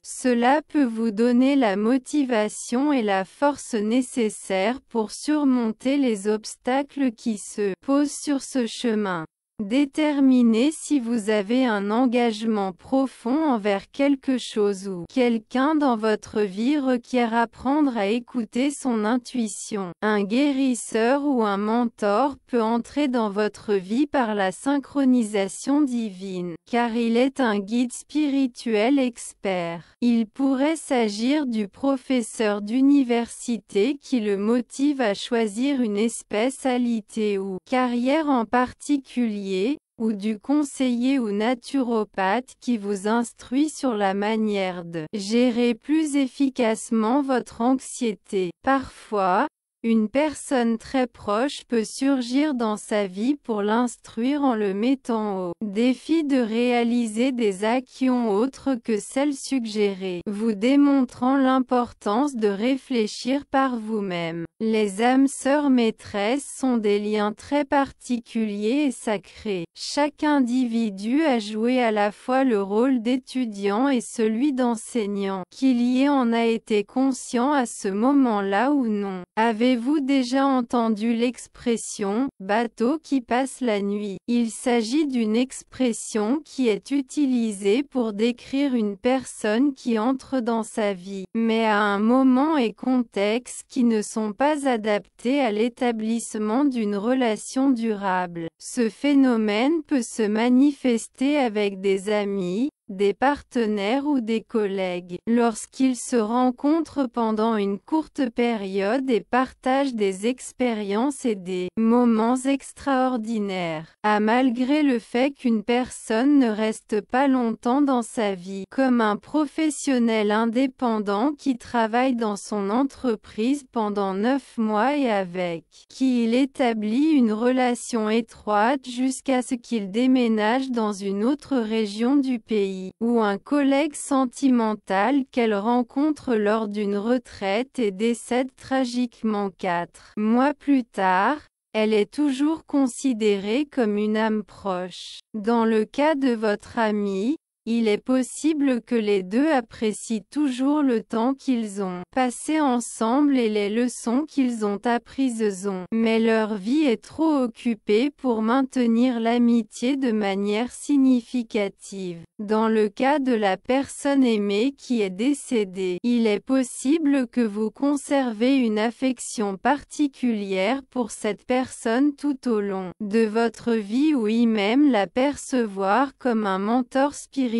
Cela peut vous donner la motivation et la force nécessaires pour surmonter les obstacles qui se posent sur ce chemin. Déterminez si vous avez un engagement profond envers quelque chose ou quelqu'un dans votre vie requiert apprendre à écouter son intuition. Un guérisseur ou un mentor peut entrer dans votre vie par la synchronisation divine, car il est un guide spirituel expert. Il pourrait s'agir du professeur d'université qui le motive à choisir une spécialité ou carrière en particulier, ou du conseiller ou naturopathe qui vous instruit sur la manière de gérer plus efficacement votre anxiété. Parfois, une personne très proche peut surgir dans sa vie pour l'instruire en le mettant au défi de réaliser des actions autres que celles suggérées, vous démontrant l'importance de réfléchir par vous-même. Les âmes sœurs maîtresses sont des liens très particuliers et sacrés. Chaque individu a joué à la fois le rôle d'étudiant et celui d'enseignant. Qu'il y en a été conscient à ce moment-là ou non. Avez-vous déjà entendu l'expression « bateau qui passe la nuit » ? Il s'agit d'une expression qui est utilisée pour décrire une personne qui entre dans sa vie, mais à un moment et contexte qui ne sont pas adaptés à l'établissement d'une relation durable. Ce phénomène peut se manifester avec des amis, des partenaires ou des collègues, lorsqu'ils se rencontrent pendant une courte période et partagent des expériences et des moments extraordinaires. Malgré le fait qu'une personne ne reste pas longtemps dans sa vie, comme un professionnel indépendant qui travaille dans son entreprise pendant 9 mois et avec qui il établit une relation étroite jusqu'à ce qu'il déménage dans une autre région du pays, ou un collègue sentimental qu'elle rencontre lors d'une retraite et décède tragiquement 4 mois plus tard, elle est toujours considérée comme une âme proche. Dans le cas de votre ami, il est possible que les deux apprécient toujours le temps qu'ils ont passé ensemble et les leçons qu'ils ont apprises mais leur vie est trop occupée pour maintenir l'amitié de manière significative. Dans le cas de la personne aimée qui est décédée, il est possible que vous conservez une affection particulière pour cette personne tout au long de votre vie ou y même la percevoir comme un mentor spirituel.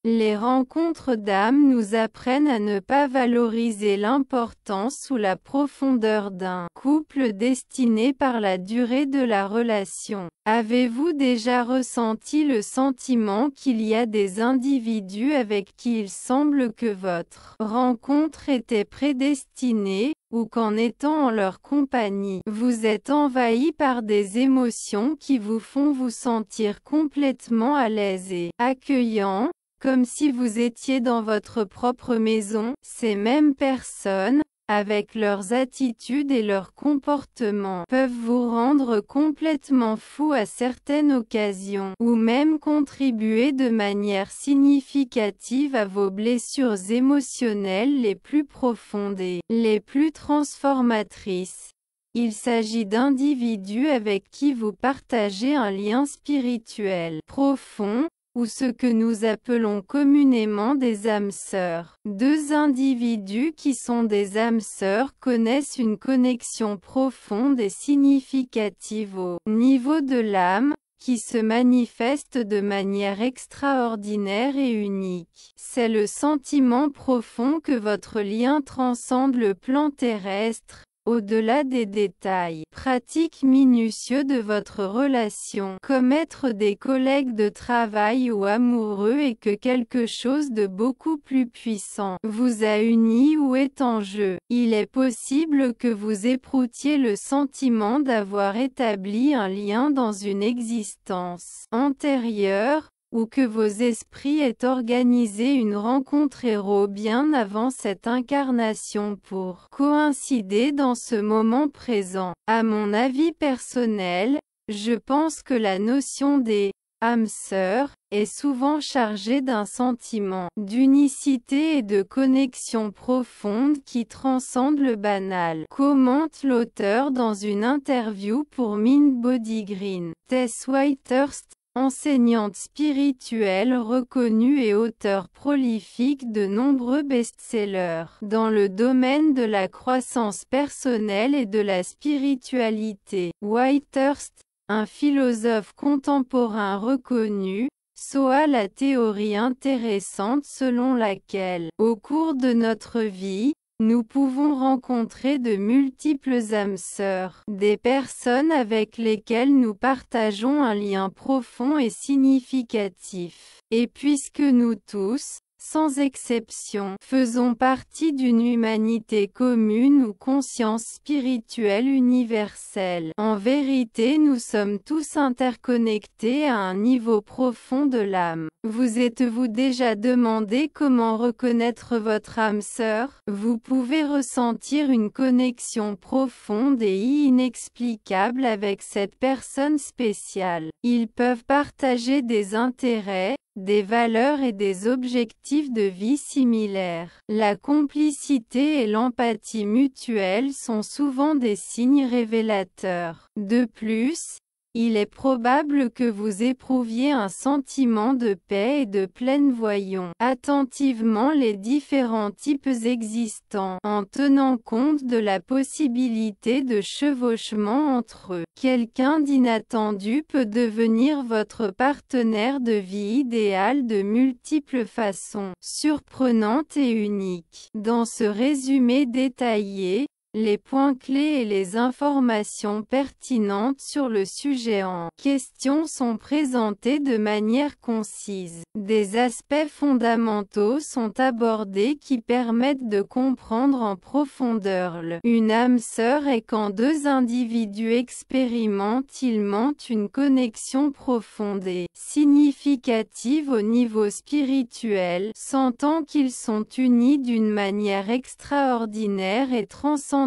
Les rencontres d'âmes nous apprennent à ne pas valoriser l'importance ou la profondeur d'un couple destiné par la durée de la relation. Avez-vous déjà ressenti le sentiment qu'il y a des individus avec qui il semble que votre rencontre était prédestinée, ou qu'en étant en leur compagnie, vous êtes envahi par des émotions qui vous font vous sentir complètement à l'aise et accueillant, comme si vous étiez dans votre propre maison? Ces mêmes personnes, avec leurs attitudes et leurs comportements, peuvent vous rendre complètement fou à certaines occasions, ou même contribuer de manière significative à vos blessures émotionnelles les plus profondes et les plus transformatrices. Il s'agit d'individus avec qui vous partagez un lien spirituel profond, ou ce que nous appelons communément des âmes sœurs. Deux individus qui sont des âmes sœurs connaissent une connexion profonde et significative au niveau de l'âme, qui se manifeste de manière extraordinaire et unique. C'est le sentiment profond que votre lien transcende le plan terrestre, au-delà des détails pratiques minutieux de votre relation, comme être des collègues de travail ou amoureux, et que quelque chose de beaucoup plus puissant vous a uni ou est en jeu. Il est possible que vous éproutiez le sentiment d'avoir établi un lien dans une existence antérieure, ou que vos esprits aient organisé une rencontre héros bien avant cette incarnation pour coïncider dans ce moment présent. À mon avis personnel, je pense que la notion des âme sœur, est souvent chargé d'un sentiment d'unicité et de connexion profonde qui transcende le banal, commente l'auteur dans une interview pour Mind Body Green. Tess Whitehurst, enseignante spirituelle reconnue et auteure prolifique de nombreux best-sellers dans le domaine de la croissance personnelle et de la spiritualité. Whitehurst, un philosophe contemporain reconnu, soa la théorie intéressante selon laquelle, au cours de notre vie, nous pouvons rencontrer de multiples âmes sœurs, des personnes avec lesquelles nous partageons un lien profond et significatif. Et puisque nous tous, sans exception, faisons partie d'une humanité commune ou conscience spirituelle universelle, en vérité nous sommes tous interconnectés à un niveau profond de l'âme. Vous êtes-vous déjà demandé comment reconnaître votre âme sœur? Vous pouvez ressentir une connexion profonde et inexplicable avec cette personne spéciale. Ils peuvent partager des intérêts, des valeurs et des objectifs de vie similaires. La complicité et l'empathie mutuelle sont souvent des signes révélateurs. De plus, il est probable que vous éprouviez un sentiment de paix et de pleine. Voyons attentivement les différents types existants, en tenant compte de la possibilité de chevauchement entre eux. Quelqu'un d'inattendu peut devenir votre partenaire de vie idéal de multiples façons, surprenantes et uniques. Dans ce résumé détaillé, les points clés et les informations pertinentes sur le sujet en question sont présentés de manière concise. Des aspects fondamentaux sont abordés qui permettent de comprendre en profondeur une âme sœur est quand deux individus expérimentent une connexion profonde et significative au niveau spirituel, sentant qu'ils sont unis d'une manière extraordinaire et transcendantale.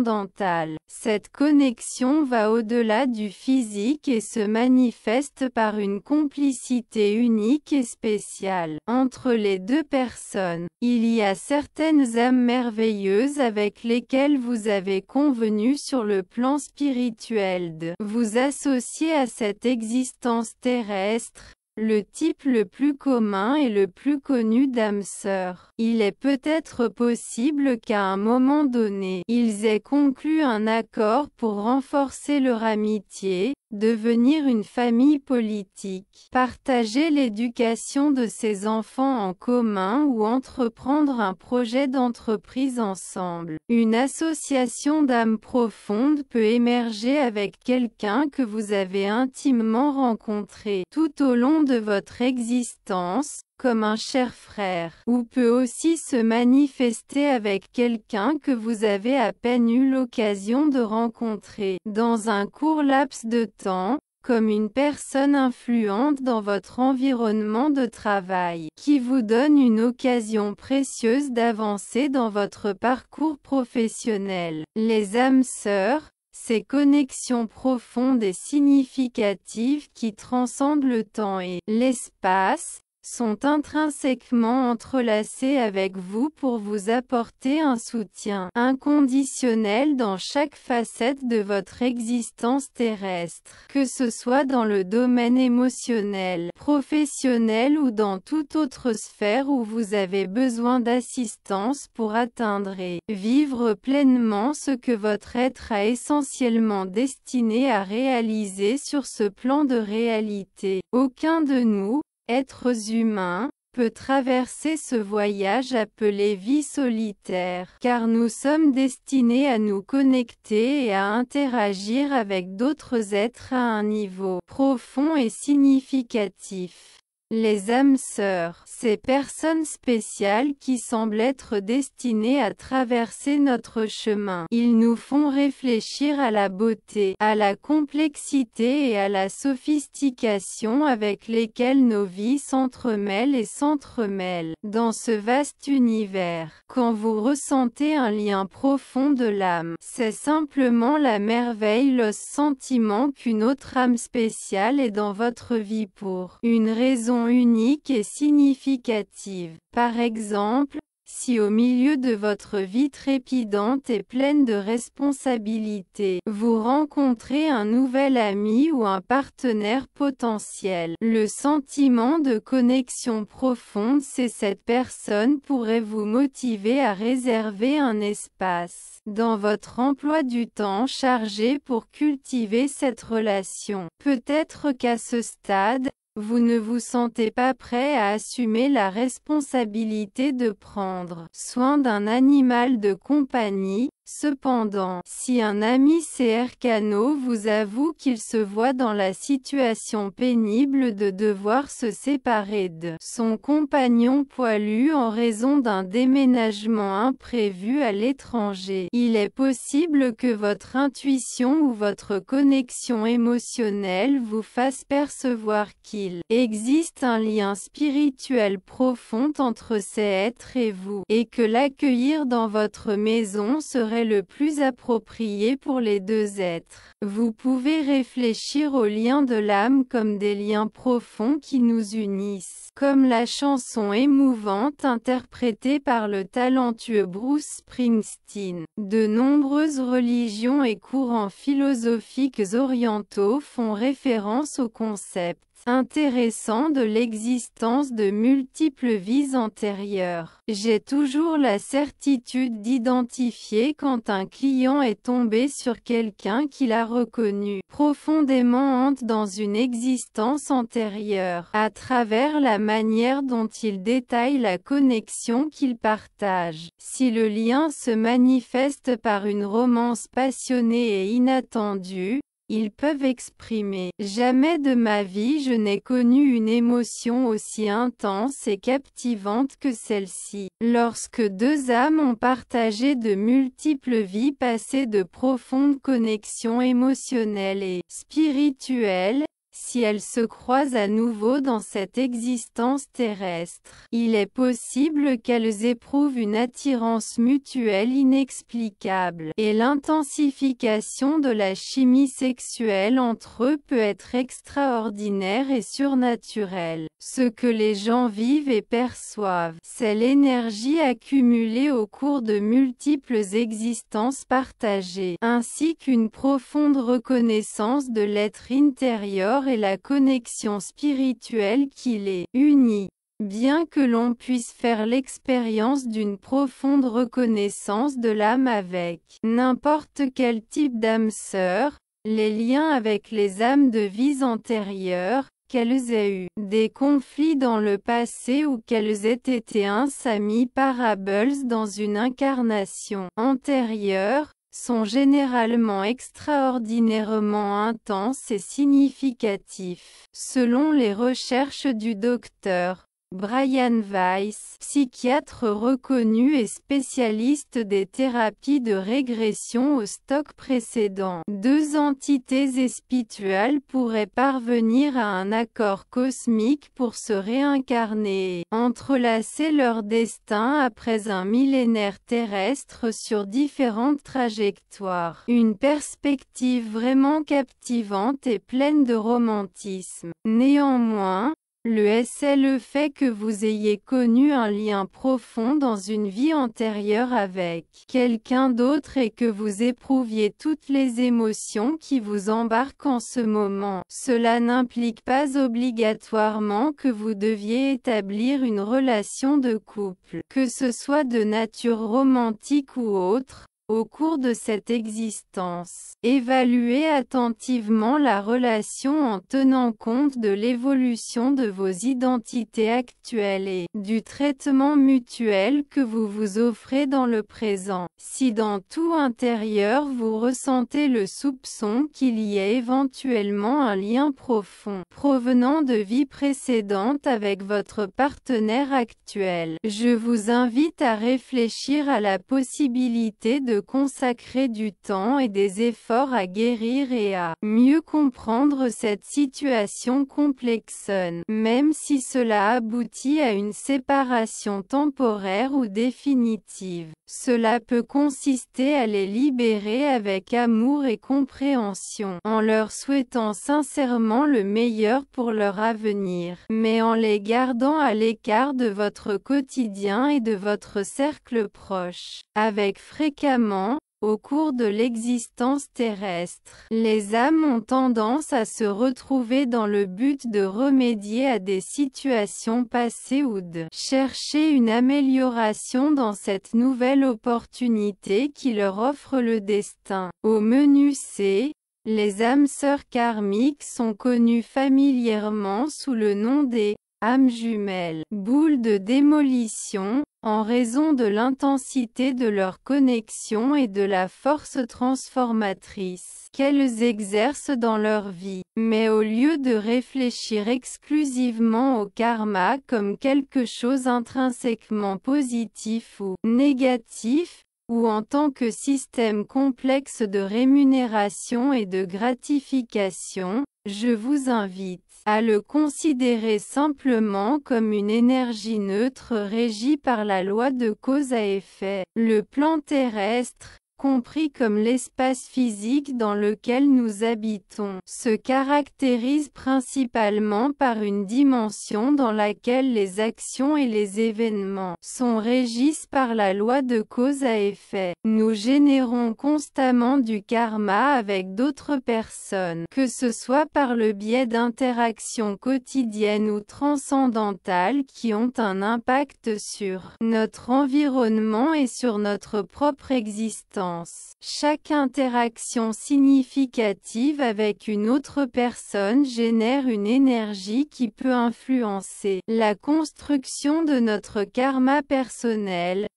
Cette connexion va au-delà du physique et se manifeste par une complicité unique et spéciale entre les deux personnes. Il y a certaines âmes merveilleuses avec lesquelles vous avez convenu sur le plan spirituel de vous associer à cette existence terrestre. Le type le plus commun et le plus connu d'âme sœur. Il est peut-être possible qu'à un moment donné, ils aient conclu un accord pour renforcer leur amitié, devenir une famille politique, partager l'éducation de ses enfants en commun ou entreprendre un projet d'entreprise ensemble. Une association d'âmes profonde peut émerger avec quelqu'un que vous avez intimement rencontré tout au long de votre existence, comme un cher frère, ou peut aussi se manifester avec quelqu'un que vous avez à peine eu l'occasion de rencontrer dans un court laps de temps, comme une personne influente dans votre environnement de travail, qui vous donne une occasion précieuse d'avancer dans votre parcours professionnel. Les âmes sœurs, ces connexions profondes et significatives qui transcendent le temps et l'espace, sont intrinsèquement entrelacées avec vous pour vous apporter un soutien inconditionnel dans chaque facette de votre existence terrestre, que ce soit dans le domaine émotionnel, professionnel ou dans toute autre sphère où vous avez besoin d'assistance pour atteindre et vivre pleinement ce que votre être a essentiellement destiné à réaliser sur ce plan de réalité. Aucun de nous, êtres humains, peut traverser ce voyage appelé vie solitaire, car nous sommes destinés à nous connecter et à interagir avec d'autres êtres à un niveau profond et significatif. Les âmes sœurs, ces personnes spéciales qui semblent être destinées à traverser notre chemin. Ils nous font réfléchir à la beauté, à la complexité et à la sophistication avec lesquelles nos vies s'entremêlent et s'entremêlent dans ce vaste univers. Quand vous ressentez un lien profond de l'âme, c'est simplement la merveille, le sentiment qu'une autre âme spéciale est dans votre vie pour une raison unique et significative. Par exemple, si au milieu de votre vie trépidante et pleine de responsabilités, vous rencontrez un nouvel ami ou un partenaire potentiel, le sentiment de connexion profonde c'est cette personne pourrait vous motiver à réserver un espace dans votre emploi du temps chargé pour cultiver cette relation. Peut-être qu'à ce stade, vous ne vous sentez pas prêt à assumer la responsabilité de prendre soin d'un animal de compagnie. Cependant, si un ami cercano vous avoue qu'il se voit dans la situation pénible de devoir se séparer de son compagnon poilu en raison d'un déménagement imprévu à l'étranger, il est possible que votre intuition ou votre connexion émotionnelle vous fasse percevoir qu'il existe un lien spirituel profond entre ces êtres et vous, et que l'accueillir dans votre maison serait le plus approprié pour les deux êtres. Vous pouvez réfléchir aux liens de l'âme comme des liens profonds qui nous unissent, comme la chanson émouvante interprétée par le talentueux Bruce Springsteen. De nombreuses religions et courants philosophiques orientaux font référence au concept intéressant de l'existence de multiples vies antérieures. J'ai toujours la certitude d'identifier quand un client est tombé sur quelqu'un qu'il a reconnu profondément hante dans une existence antérieure, à travers la manière dont il détaille la connexion qu'il partage. Si le lien se manifeste par une romance passionnée et inattendue, ils peuvent exprimer « Jamais de ma vie je n'ai connu une émotion aussi intense et captivante que celle-ci. » Lorsque deux âmes ont partagé de multiples vies passées de profondes connexions émotionnelles et spirituelles, si elles se croisent à nouveau dans cette existence terrestre, il est possible qu'elles éprouvent une attirance mutuelle inexplicable, et l'intensification de la chimie sexuelle entre eux peut être extraordinaire et surnaturelle. Ce que les gens vivent et perçoivent, c'est l'énergie accumulée au cours de multiples existences partagées, ainsi qu'une profonde reconnaissance de l'être intérieur et la connexion spirituelle qui les unit. Bien que l'on puisse faire l'expérience d'une profonde reconnaissance de l'âme avec n'importe quel type d'âme sœur, les liens avec les âmes de vies antérieures, qu'elles aient eu des conflits dans le passé ou qu'elles aient été un Sami Parables dans une incarnation antérieure, sont généralement extraordinairement intenses et significatifs. Selon les recherches du Dr. Brian Weiss, psychiatre reconnu et spécialiste des thérapies de régression au stock précédent, deux entités spirituelles pourraient parvenir à un accord cosmique pour se réincarner et entrelacer leur destin après un millénaire terrestre sur différentes trajectoires. Une perspective vraiment captivante et pleine de romantisme. Néanmoins, le fait que vous ayez connu un lien profond dans une vie antérieure avec quelqu'un d'autre et que vous éprouviez toutes les émotions qui vous embarquent en ce moment, cela n'implique pas obligatoirement que vous deviez établir une relation de couple, que ce soit de nature romantique ou autre. Au cours de cette existence, évaluez attentivement la relation en tenant compte de l'évolution de vos identités actuelles et du traitement mutuel que vous vous offrez dans le présent. Si dans tout intérieur vous ressentez le soupçon qu'il y ait éventuellement un lien profond, provenant de vies précédentes avec votre partenaire actuel, je vous invite à réfléchir à la possibilité de consacrer du temps et des efforts à guérir et à mieux comprendre cette situation complexe, même si cela aboutit à une séparation temporaire ou définitive. Cela peut consister à les libérer avec amour et compréhension, en leur souhaitant sincèrement le meilleur pour leur avenir, mais en les gardant à l'écart de votre quotidien et de votre cercle proche. Avec fréquemment, au cours de l'existence terrestre, les âmes ont tendance à se retrouver dans le but de remédier à des situations passées ou de chercher une amélioration dans cette nouvelle opportunité qui leur offre le destin. Au menu C, les âmes sœurs karmiques sont connues familièrement sous le nom des âmes jumelles, boules de démolition, en raison de l'intensité de leur connexion et de la force transformatrice qu'elles exercent dans leur vie. Mais au lieu de réfléchir exclusivement au karma comme quelque chose intrinsèquement positif ou négatif, ou en tant que système complexe de rémunération et de gratification, je vous invite à le considérer simplement comme une énergie neutre régie par la loi de cause à effet. Le plan terrestre, compris comme l'espace physique dans lequel nous habitons, se caractérise principalement par une dimension dans laquelle les actions et les événements sont régis par la loi de cause à effet. Nous générons constamment du karma avec d'autres personnes, que ce soit par le biais d'interactions quotidiennes ou transcendantales qui ont un impact sur notre environnement et sur notre propre existence. Chaque interaction significative avec une autre personne génère une énergie qui peut influencer la construction de notre karma personnel.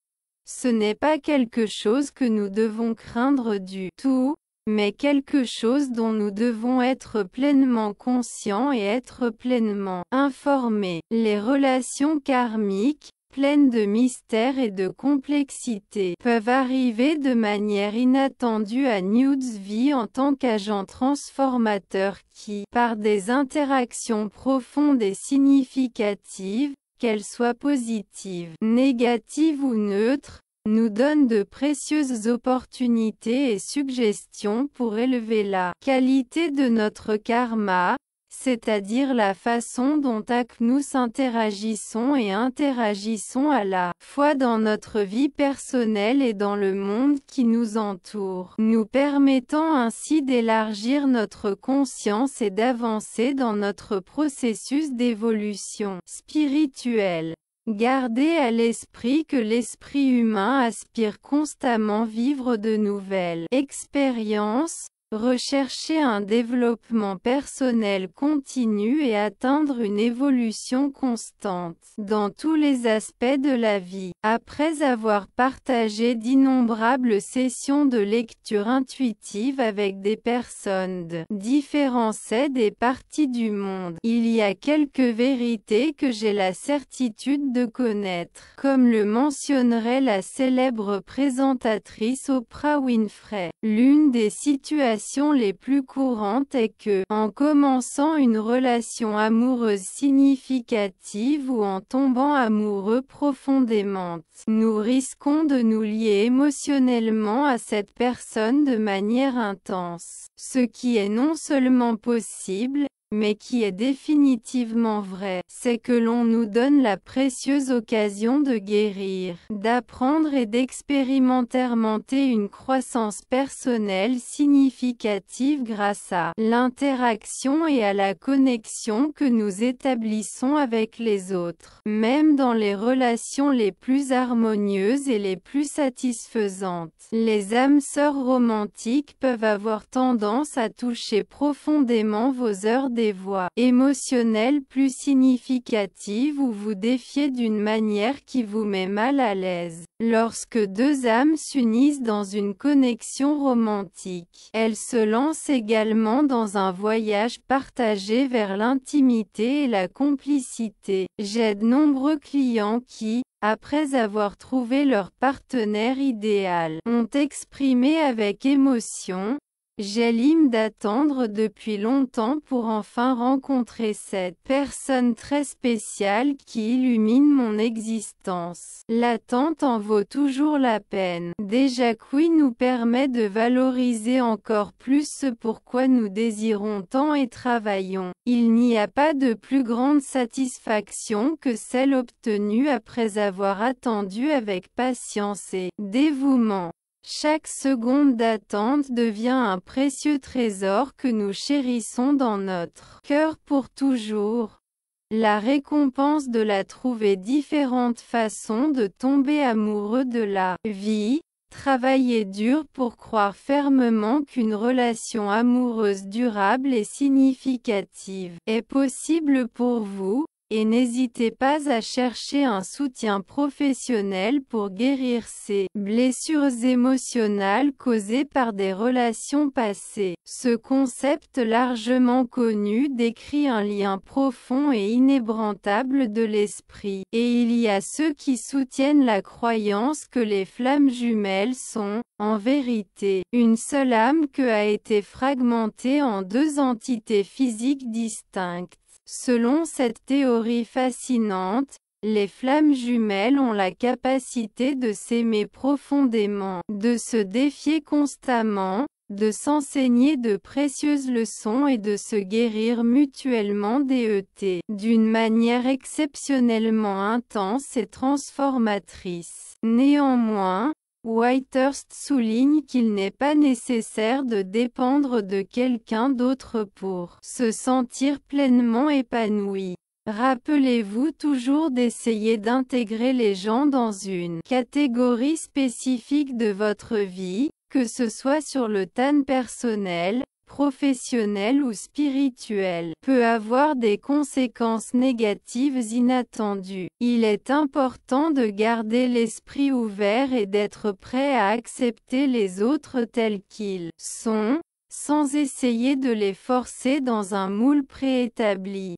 Ce n'est pas quelque chose que nous devons craindre du tout, mais quelque chose dont nous devons être pleinement conscients et être pleinement informés. Les relations karmiques, pleines de mystère et de complexité, peuvent arriver de manière inattendue à Newsvie en tant qu'agent transformateur qui, par des interactions profondes et significatives, qu'elles soient positives, négatives ou neutres, nous donne de précieuses opportunités et suggestions pour élever la qualité de notre karma, c'est-à-dire la façon dont nous interagissons et interagissons à la fois dans notre vie personnelle et dans le monde qui nous entoure, nous permettant ainsi d'élargir notre conscience et d'avancer dans notre processus d'évolution spirituelle. Gardez à l'esprit que l'esprit humain aspire constamment vivre de nouvelles expériences, rechercher un développement personnel continu et atteindre une évolution constante dans tous les aspects de la vie. Après avoir partagé d'innombrables sessions de lecture intuitive avec des personnes de différents aides et parties du monde, il y a quelques vérités que j'ai la certitude de connaître, comme le mentionnerait la célèbre présentatrice Oprah Winfrey. L'une des situations les plus courantes est que, en commençant une relation amoureuse significative ou en tombant amoureux profondément, nous risquons de nous lier émotionnellement à cette personne de manière intense. Ce qui est non seulement possible, mais qui est définitivement vrai, c'est que l'on nous donne la précieuse occasion de guérir, d'apprendre et d'expérimenter une croissance personnelle significative grâce à l'interaction et à la connexion que nous établissons avec les autres, même dans les relations les plus harmonieuses et les plus satisfaisantes. Les âmes sœurs romantiques peuvent avoir tendance à toucher profondément vos heures des voies émotionnelles plus significatives ou vous défiez d'une manière qui vous met mal à l'aise. Lorsque deux âmes s'unissent dans une connexion romantique, elles se lancent également dans un voyage partagé vers l'intimité et la complicité. J'aide nombreux clients qui, après avoir trouvé leur partenaire idéal, ont exprimé avec émotion: j'ai l'hymne d'attendre depuis longtemps pour enfin rencontrer cette personne très spéciale qui illumine mon existence. L'attente en vaut toujours la peine. Déjà Qui nous permet de valoriser encore plus ce pourquoi nous désirons tant et travaillons. Il n'y a pas de plus grande satisfaction que celle obtenue après avoir attendu avec patience et dévouement. Chaque seconde d'attente devient un précieux trésor que nous chérissons dans notre cœur pour toujours. La récompense de la trouver différentes façons de tomber amoureux de la vie. Travaillez dur pour croire fermement qu'une relation amoureuse durable et significative est possible pour vous. Et n'hésitez pas à chercher un soutien professionnel pour guérir ces blessures émotionnelles causées par des relations passées. Ce concept largement connu décrit un lien profond et inébranlable de l'esprit. Et il y a ceux qui soutiennent la croyance que les flammes jumelles sont, en vérité, une seule âme qui a été fragmentée en deux entités physiques distinctes. Selon cette théorie fascinante, les flammes jumelles ont la capacité de s'aimer profondément, de se défier constamment, de s'enseigner de précieuses leçons et de se guérir mutuellement DET, d'une manière exceptionnellement intense et transformatrice. Néanmoins, Whitehurst souligne qu'il n'est pas nécessaire de dépendre de quelqu'un d'autre pour se sentir pleinement épanoui. Rappelez-vous toujours d'essayer d'intégrer les gens dans une catégorie spécifique de votre vie, que ce soit sur le plan personnel, professionnel ou spirituel, peut avoir des conséquences négatives inattendues. Il est important de garder l'esprit ouvert et d'être prêt à accepter les autres tels qu'ils sont, sans essayer de les forcer dans un moule préétabli.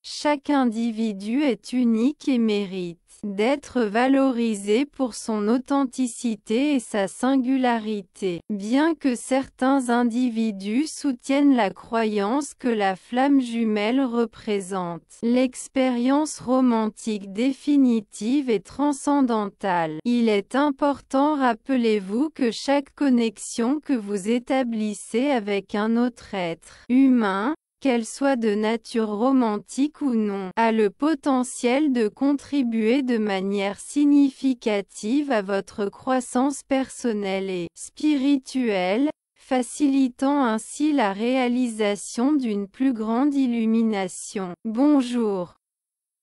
Chaque individu est unique et mérite d'être valorisé pour son authenticité et sa singularité. Bien que certains individus soutiennent la croyance que la flamme jumelle représente l'expérience romantique définitive et transcendantale, il est important rappelez-vous que chaque connexion que vous établissez avec un autre être humain, qu'elle soit de nature romantique ou non, a le potentiel de contribuer de manière significative à votre croissance personnelle et spirituelle, facilitant ainsi la réalisation d'une plus grande illumination. Bonjour.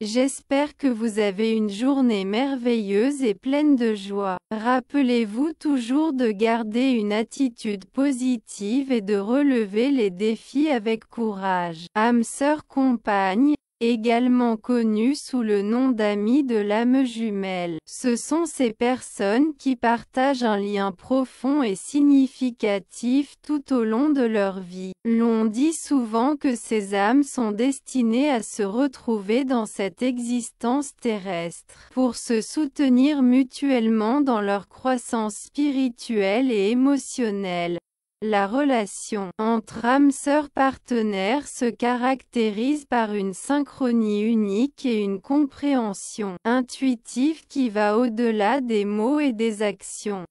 J'espère que vous avez une journée merveilleuse et pleine de joie. Rappelez-vous toujours de garder une attitude positive et de relever les défis avec courage. Âme sœur compagne, également connue sous le nom d'amis de l'âme jumelle. Ce sont ces personnes qui partagent un lien profond et significatif tout au long de leur vie. L'on dit souvent que ces âmes sont destinées à se retrouver dans cette existence terrestre, pour se soutenir mutuellement dans leur croissance spirituelle et émotionnelle. La relation entre âmes sœurs partenaires se caractérise par une synchronie unique et une compréhension intuitive qui va au-delà des mots et des actions.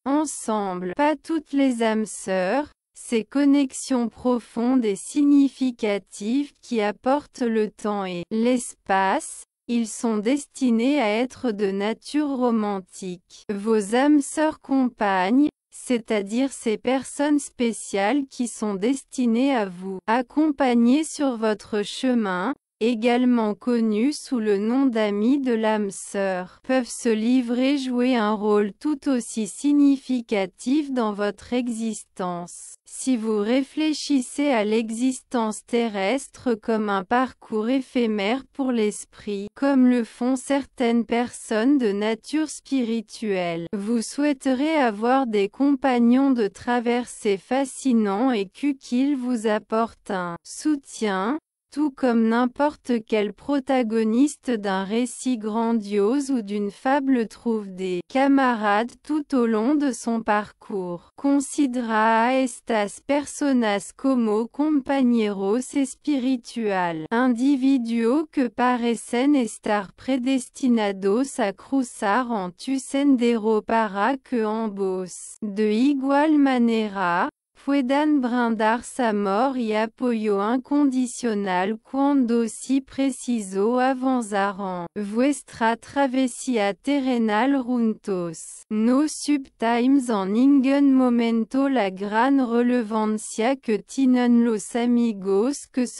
Ensemble, pas toutes les âmes sœurs, ces connexions profondes et significatives qui apportent le temps et l'espace, ils sont destinés à être de nature romantique. Vos âmes sœurs compagnes, c'est-à-dire ces personnes spéciales qui sont destinées à vous accompagner sur votre chemin, également connus sous le nom d'amis de l'âme sœur, peuvent se livrer jouer un rôle tout aussi significatif dans votre existence. Si vous réfléchissez à l'existence terrestre comme un parcours éphémère pour l'esprit, comme le font certaines personnes de nature spirituelle, vous souhaiterez avoir des compagnons de traversée fascinants et qu'ils vous apportent un soutien, tout comme n'importe quel protagoniste d'un récit grandiose ou d'une fable trouve des camarades tout au long de son parcours. Considera a estas personas como compañeros espiritual, individuos que parecen estar predestinados a cruzar en tu sendero para que ambos, de igual manera, puedan brindar su amor y apoyo incondicional cuando si preciso avanzar en vuestra travesía terrenal juntos. No subtimes en ningún momento la gran relevancia que tienen los amigos que se